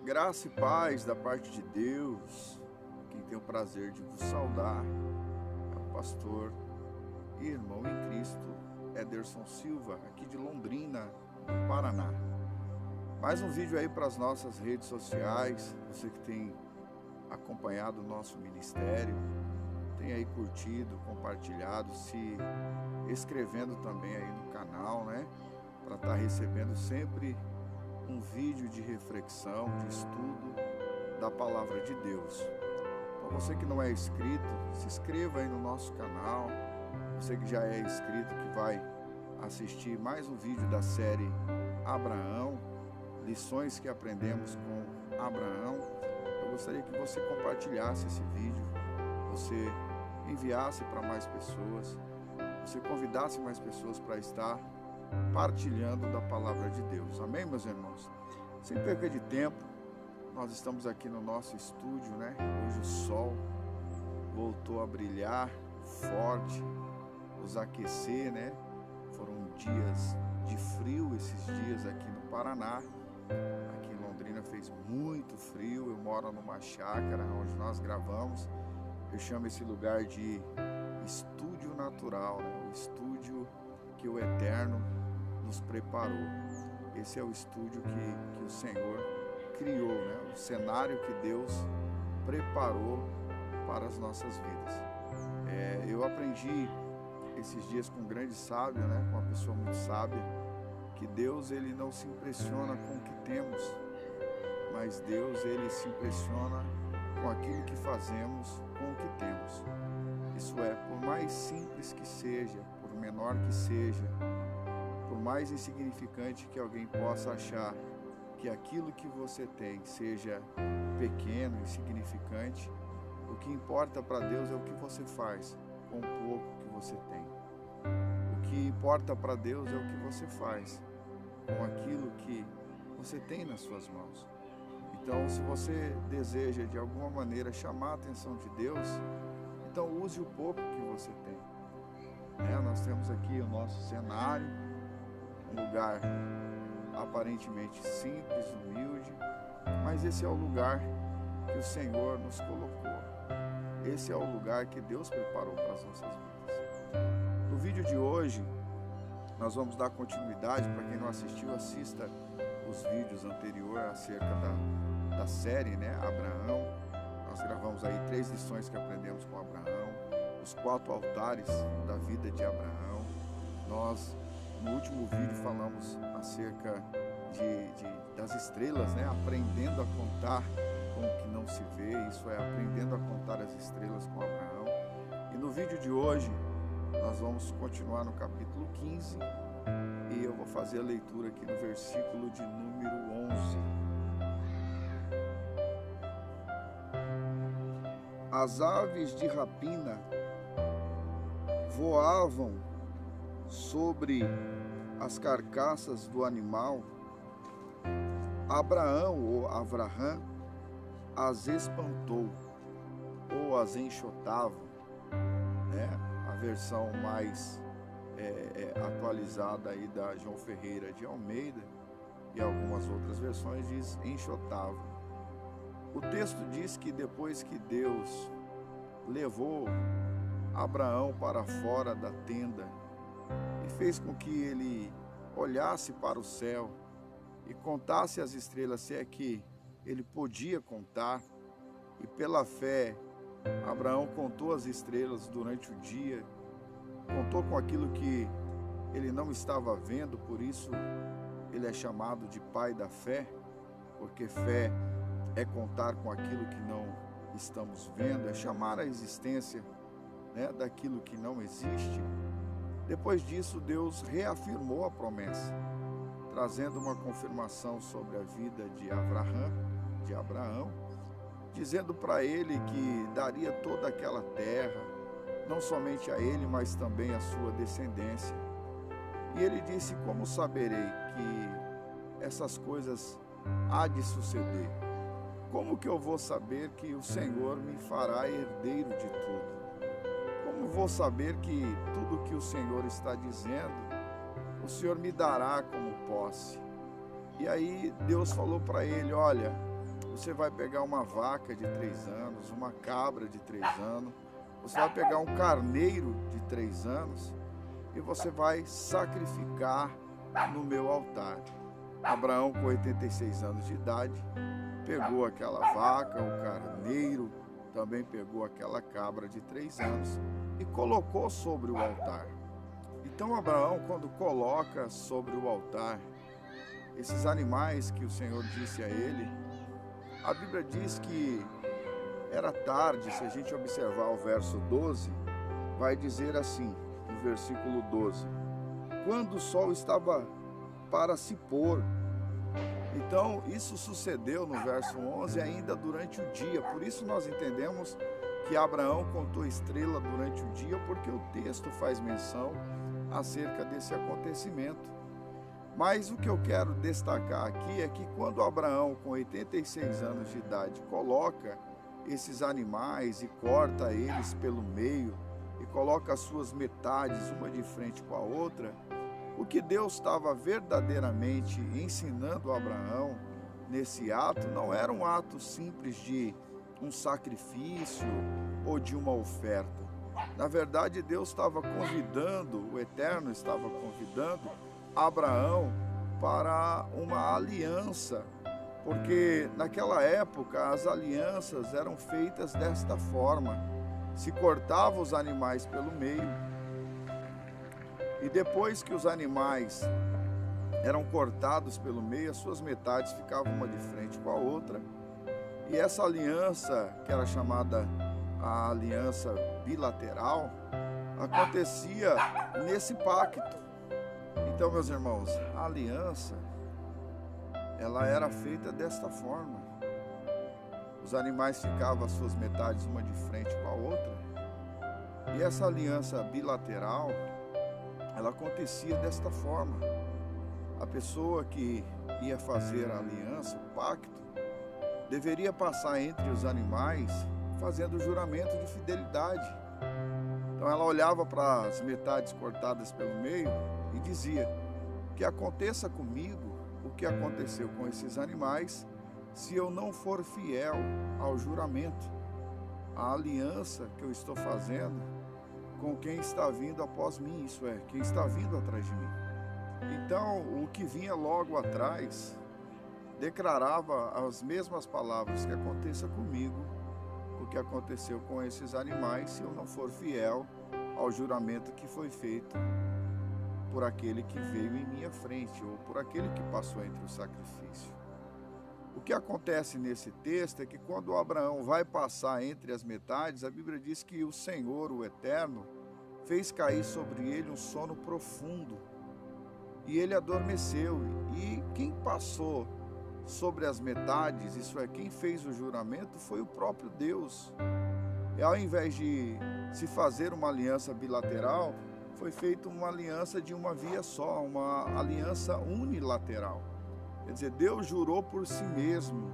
Graça e paz da parte de Deus. Quem tem o prazer de vos saudar é o pastor e irmão em Cristo, Ederson Silva, aqui de Londrina, no Paraná. Mais um vídeo aí para as nossas redes sociais. Você que tem acompanhado o nosso ministério, tem aí curtido, compartilhado, se inscrevendo também aí no canal, né? Para estar recebendo sempre um vídeo de reflexão, de estudo da palavra de Deus. Então você que não é inscrito, se inscreva aí no nosso canal. Você que já é inscrito, que vai assistir mais um vídeo da série Abraão, lições que aprendemos com Abraão. Eu gostaria que você compartilhasse esse vídeo, você enviasse para mais pessoas, você convidasse mais pessoas para estar partilhando da palavra de Deus. Amém, meus irmãos? Sem perca de tempo, nós estamos aqui no nosso estúdio, né? Hoje o sol voltou a brilhar forte, nos aquecer, né? Foram dias de frio esses dias aqui no Paraná. Aqui em Londrina fez muito frio. Eu moro numa chácara onde nós gravamos. Eu chamo esse lugar de estúdio natural, né? O estúdio que o Eterno nos preparou. Esse é o estúdio que o Senhor criou, né? O cenário que Deus preparou para as nossas vidas. Eu aprendi esses dias com um grande sábio, né? Com uma pessoa muito sábia, que Deus ele não se impressiona com o que temos, mas Deus ele se impressiona com aquilo que fazemos com o que temos. Isso é, por mais simples que seja, por menor que seja, por mais insignificante que alguém possa achar que aquilo que você tem seja pequeno, insignificante, o que importa para Deus é o que você faz com o pouco que você tem. O que importa para Deus é o que você faz com aquilo que você tem nas suas mãos. Então, se você deseja de alguma maneira chamar a atenção de Deus, então use o pouco que você tem. Nós temos aqui o nosso cenário, um lugar aparentemente simples, humilde, mas esse é o lugar que o Senhor nos colocou. Esse é o lugar que Deus preparou para as nossas vidas. No vídeo de hoje, nós vamos dar continuidade. Para quem não assistiu, assista os vídeos anteriores acerca da série, né, Abraão. Nós gravamos aí 3 lições que aprendemos com Abraão, os 4 altares da vida de Abraão. Nós, no último vídeo, falamos acerca das estrelas, né? Aprendendo a contar com o que não se vê, isso é, aprendendo a contar as estrelas com Abraão. E no vídeo de hoje, nós vamos continuar no capítulo 15 e eu vou fazer a leitura aqui no versículo de número 11. As aves de rapina voavam sobre as carcaças do animal. Abraão ou Avraham as espantou ou as enxotava, né? A versão mais atualizada aí da João Ferreira de Almeida e algumas outras versões diz enxotava. O texto diz que depois que Deus levou Abraão para fora da tenda e fez com que ele olhasse para o céu e contasse as estrelas, se é que ele podia contar, e pela fé Abraão contou as estrelas durante o dia, contou com aquilo que ele não estava vendo, por isso ele é chamado de pai da fé, porque fé é contar com aquilo que não estamos vendo, é chamar a existência, né, daquilo que não existe. Depois disso, Deus reafirmou a promessa, trazendo uma confirmação sobre a vida de Abraão, dizendo para ele que daria toda aquela terra, não somente a ele, mas também a sua descendência. E ele disse: como saberei que essas coisas há de suceder? Como que eu vou saber que o Senhor me fará herdeiro de tudo? Como vou saber que tudo que o Senhor está dizendo, o Senhor me dará como posse? E aí Deus falou para ele: olha, você vai pegar uma vaca de 3 anos, uma cabra de 3 anos, você vai pegar um carneiro de 3 anos e você vai sacrificar no meu altar. Abraão, com 86 anos de idade, pegou aquela vaca, o carneiro, também pegou aquela cabra de 3 anos e colocou sobre o altar. Então Abraão, quando coloca sobre o altar esses animais que o Senhor disse a ele, a Bíblia diz que era tarde. Se a gente observar o verso 12, vai dizer assim, no versículo 12, quando o sol estava para se pôr. Então isso sucedeu no verso 11 ainda durante o dia. Por isso nós entendemos que Abraão contou estrela durante o dia, porque o texto faz menção acerca desse acontecimento. Mas o que eu quero destacar aqui é que quando Abraão, com 86 anos de idade, coloca esses animais e corta eles pelo meio e coloca as suas metades uma de frente com a outra, o que Deus estava verdadeiramente ensinando a Abraão nesse ato não era um ato simples de um sacrifício ou de uma oferta. Na verdade, Deus estava convidando, o Eterno estava convidando Abraão para uma aliança, porque naquela época as alianças eram feitas desta forma: se cortava os animais pelo meio, e depois que os animais eram cortados pelo meio, as suas metades ficavam uma de frente com a outra, e essa aliança, que era chamada a aliança bilateral, acontecia nesse pacto. Então, meus irmãos, a aliança, ela era feita desta forma. Os animais ficavam as suas metades uma de frente com a outra, e essa aliança bilateral, ela acontecia desta forma. A pessoa que ia fazer a aliança, o pacto, deveria passar entre os animais fazendo o juramento de fidelidade. Então ela olhava para as metades cortadas pelo meio e dizia: que aconteça comigo o que aconteceu com esses animais, se eu não for fiel ao juramento, à aliança que eu estou fazendo com quem está vindo após mim, isso é, quem está vindo atrás de mim. Então, o que vinha logo atrás declarava as mesmas palavras: que aconteça comigo o que aconteceu com esses animais, se eu não for fiel ao juramento que foi feito por aquele que veio em minha frente, ou por aquele que passou entre o sacrifício. O que acontece nesse texto é que quando Abraão vai passar entre as metades, a Bíblia diz que o Senhor, o Eterno, fez cair sobre ele um sono profundo, e ele adormeceu. E quem passou sobre as metades, isso é, quem fez o juramento, foi o próprio Deus. E ao invés de se fazer uma aliança bilateral, foi feita uma aliança de uma via só, uma aliança unilateral. Quer dizer, Deus jurou por si mesmo,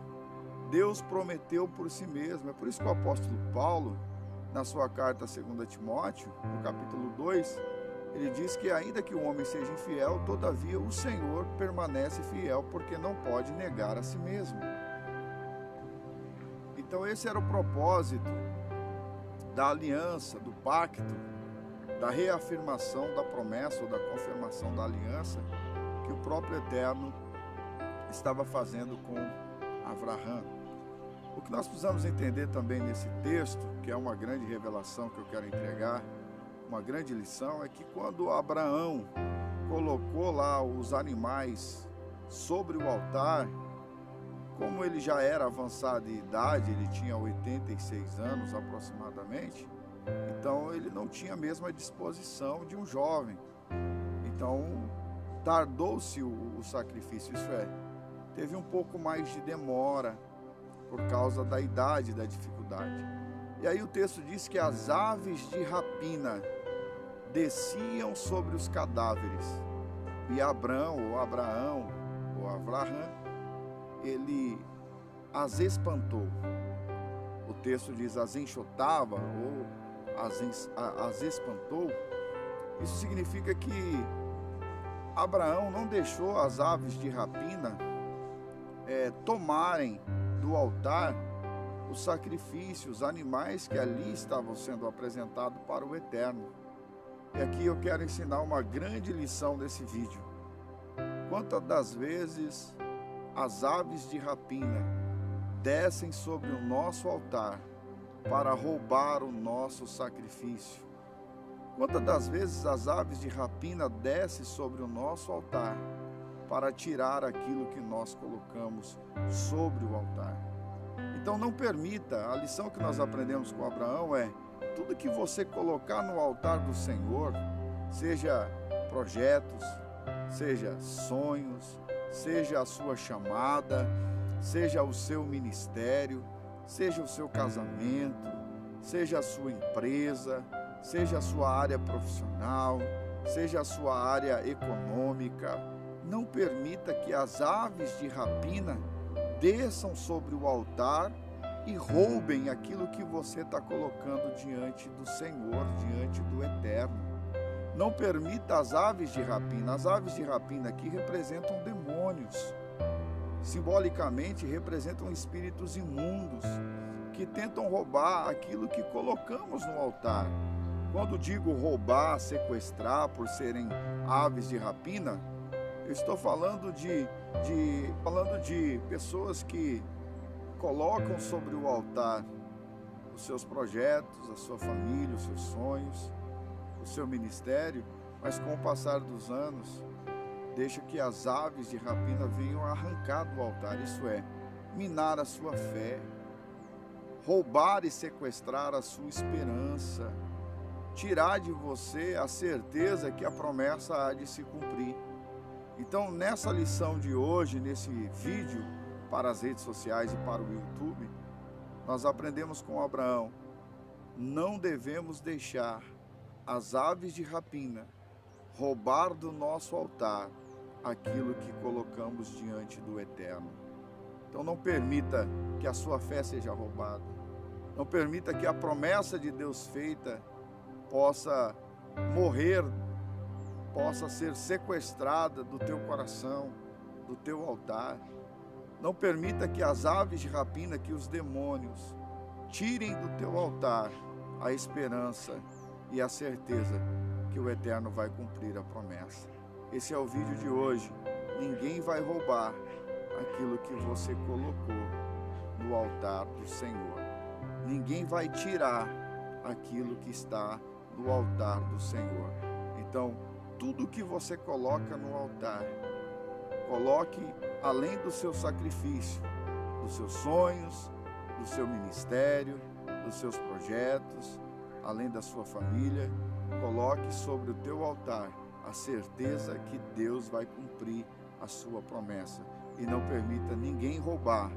Deus prometeu por si mesmo. É por isso que o apóstolo Paulo, na sua carta a 2 Timóteo, no capítulo 2, ele diz que ainda que o homem seja infiel, todavia o Senhor permanece fiel, porque não pode negar a si mesmo. Então esse era o propósito da aliança, do pacto, da reafirmação da promessa ou da confirmação da aliança que o próprio Eterno estava fazendo com Abraão. O que nós precisamos entender também nesse texto, que é uma grande revelação que eu quero entregar, uma grande lição, é que quando Abraão colocou lá os animais sobre o altar, como ele já era avançado de idade, ele tinha 86 anos aproximadamente, então ele não tinha a mesma disposição de um jovem. Então tardou-se o sacrifício, isso é, teve um pouco mais de demora por causa da idade, da dificuldade. E aí o texto diz que as aves de rapina desciam sobre os cadáveres, e Abraão, ele as espantou. O texto diz as enxotava ou as espantou. Isso significa que Abraão não deixou as aves de rapina tomarem do altar os sacrifícios, os animais que ali estavam sendo apresentados para o Eterno. E aqui eu quero ensinar uma grande lição nesse vídeo. Quantas das vezes as aves de rapina descem sobre o nosso altar para roubar o nosso sacrifício? Quantas das vezes as aves de rapina descem sobre o nosso altar para tirar aquilo que nós colocamos sobre o altar? Então não permita, a lição que nós aprendemos com Abraão é: tudo que você colocar no altar do Senhor, seja projetos, seja sonhos, seja a sua chamada, seja o seu ministério, seja o seu casamento, seja a sua empresa, seja a sua área profissional, seja a sua área econômica, não permita que as aves de rapina desçam sobre o altar e roubem aquilo que você está colocando diante do Senhor, diante do Eterno. Não permita as aves de rapina. As aves de rapina aqui representam demônios. Simbolicamente representam espíritos imundos que tentam roubar aquilo que colocamos no altar. Quando digo roubar, sequestrar por serem aves de rapina, eu estou falando de pessoas que colocam sobre o altar os seus projetos, a sua família, os seus sonhos, o seu ministério, mas com o passar dos anos, deixa que as aves de rapina venham arrancar do altar, isso é, minar a sua fé, roubar e sequestrar a sua esperança, tirar de você a certeza que a promessa há de se cumprir. Então, nessa lição de hoje, nesse vídeo para as redes sociais e para o YouTube, nós aprendemos com Abraão: não devemos deixar as aves de rapina roubar do nosso altar aquilo que colocamos diante do Eterno. Então não permita que a sua fé seja roubada. Não permita que a promessa de Deus feita possa morrer, possa ser sequestrada do teu coração, do teu altar. Não permita que as aves de rapina, que os demônios tirem do teu altar a esperança e a certeza que o Eterno vai cumprir a promessa. Esse é o vídeo de hoje. Ninguém vai roubar aquilo que você colocou no altar do Senhor. Ninguém vai tirar aquilo que está no altar do Senhor. Então, tudo que você coloca no altar, coloque além do seu sacrifício, dos seus sonhos, do seu ministério, dos seus projetos, além da sua família, coloque sobre o teu altar a certeza que Deus vai cumprir a sua promessa. E não permita ninguém roubar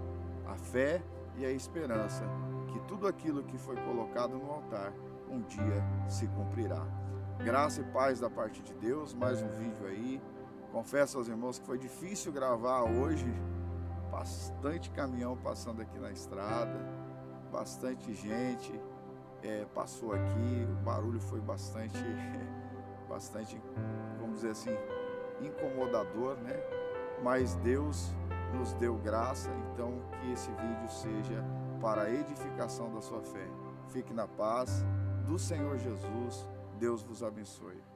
a fé e a esperança que tudo aquilo que foi colocado no altar um dia se cumprirá. Graça e paz da parte de Deus. Mais um vídeo aí. Confesso aos irmãos que foi difícil gravar hoje. Bastante caminhão passando aqui na estrada, bastante gente passou aqui. O barulho foi bastante, vamos dizer assim, incomodador, né? Mas Deus nos deu graça, então que esse vídeo seja para a edificação da sua fé. Fique na paz do Senhor Jesus. Deus vos abençoe.